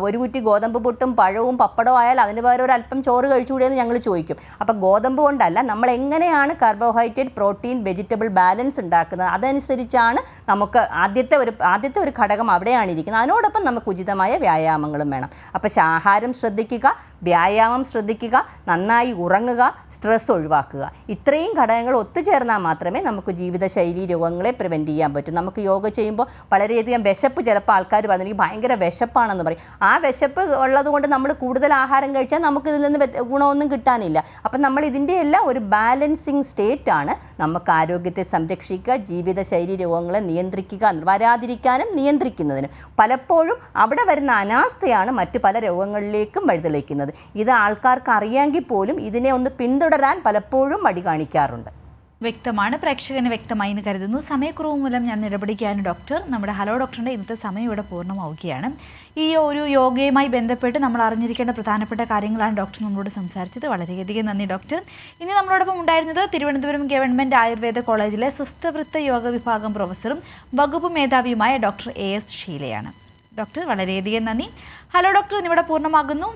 ഒരു കുറ്റി ഗോതമ്പ് പുട്ടും പഴവും പപ്പടവും ആയാൽ അതിന് പകരം ഒരു അല്പം ചോറ് കഴിച്ചുകൂടിയെന്ന് ഞങ്ങൾ ചോദിക്കും. അപ്പോൾ ഗോതമ്പ് കൊണ്ടല്ല, നമ്മൾ എങ്ങനെയാണ് കാർബോഹൈഡ്രേറ്റ്, പ്രോട്ടീൻ, വെജിറ്റബിൾ ബാലൻസ് ഉണ്ടാക്കുന്നത്, അതനുസരിച്ചാണ് നമുക്ക് ആദ്യത്തെ ഒരു ഘടകം അവിടെയാണ് ഇരിക്കുന്നത്. അതിനോടൊപ്പം നമുക്ക് ഉചിതമായ വ്യായാമങ്ങളും വേണം. അപ്പോൾ ആഹാരം ശ്രദ്ധിക്കുക, വ്യായാമം ശ്രദ്ധിക്കുക, നന്നായി ഉറങ്ങുക, സ്ട്രെസ് ഒഴിവാക്കുക. ഇത്രയും ഘടകങ്ങൾ ഒത്തുചേർന്നാൽ മാത്രമേ നമുക്ക് ജീവിതശൈലി രോഗങ്ങളെ പ്രിവെൻറ്റ് ചെയ്യാൻ പറ്റൂ. നമുക്ക് യോഗ ചെയ്യുമ്പോൾ വളരെയധികം വിശപ്പ്, ചിലപ്പോൾ ആൾക്കാർ പറഞ്ഞു എനിക്ക് ഭയങ്കര വിശപ്പാണെന്ന് പറയും. ആ വിശപ്പ് ഉള്ളതുകൊണ്ട് നമ്മൾ കൂടുതൽ ആഹാരം കഴിച്ചാൽ നമുക്കിതിൽ നിന്ന് ഗുണമൊന്നും കിട്ടാനില്ല. അപ്പം നമ്മൾ ഇതിൻ്റെ എല്ലാം ഒരു ബാലൻസിങ് സ്റ്റേറ്റാണ് നമുക്ക് ആരോഗ്യത്തെ സംരക്ഷിക്കുക, ജീവിതശൈലി രോഗങ്ങളെ നിയന്ത്രിക്കുക, വരാതിരിക്കാനും നിയന്ത്രിക്കുന്നതിന്. പലപ്പോഴും അവിടെ വരുന്ന അനാസ്ഥയാണ് മറ്റു പല രോഗങ്ങളിലേക്കും വഴിതെളിക്കുന്നത്. ഇത് ആൾക്കാർക്ക് അറിയാമെങ്കിൽ പോലും ഇതിനെ ഒന്ന് പിന്തുടരാൻ പലപ്പോഴും മടി കാണിക്കാറുണ്ട്. വ്യക്തമാണ്, പ്രേക്ഷകന് വ്യക്തമായി എന്ന് കരുതുന്നു. സമയക്കുറവ് മൂലം ഞാൻ ഇടപെടിക്കുകയാണ് ഡോക്ടർ. നമ്മുടെ ഹലോ ഡോക്ടറിൻ്റെ ഇന്നത്തെ സമയം ഇവിടെ പൂർണ്ണമാവുകയാണ്. ഈ ഒരു യോഗയുമായി ബന്ധപ്പെട്ട് നമ്മൾ അറിഞ്ഞിരിക്കേണ്ട പ്രധാനപ്പെട്ട കാര്യങ്ങളാണ് ഡോക്ടർ നമ്മളോട് സംസാരിച്ചത്. വളരെയധികം നന്ദി ഡോക്ടർ. ഇനി നമ്മളോടൊപ്പം ഉണ്ടായിരുന്നത് തിരുവനന്തപുരം ഗവൺമെൻറ് ആയുർവേദ കോളേജിലെ സ്വസ്ഥവൃത്ത യോഗ വിഭാഗം പ്രൊഫസറും വകുപ്പ് മേധാവിയുമായ ഡോക്ടർ AS ഷീലയാണ്. ഡോക്ടർ വളരെയധികം നന്ദി. ഹലോ ഡോക്ടർ ഇന്നിവിടെ പൂർണ്ണമാകുന്നു.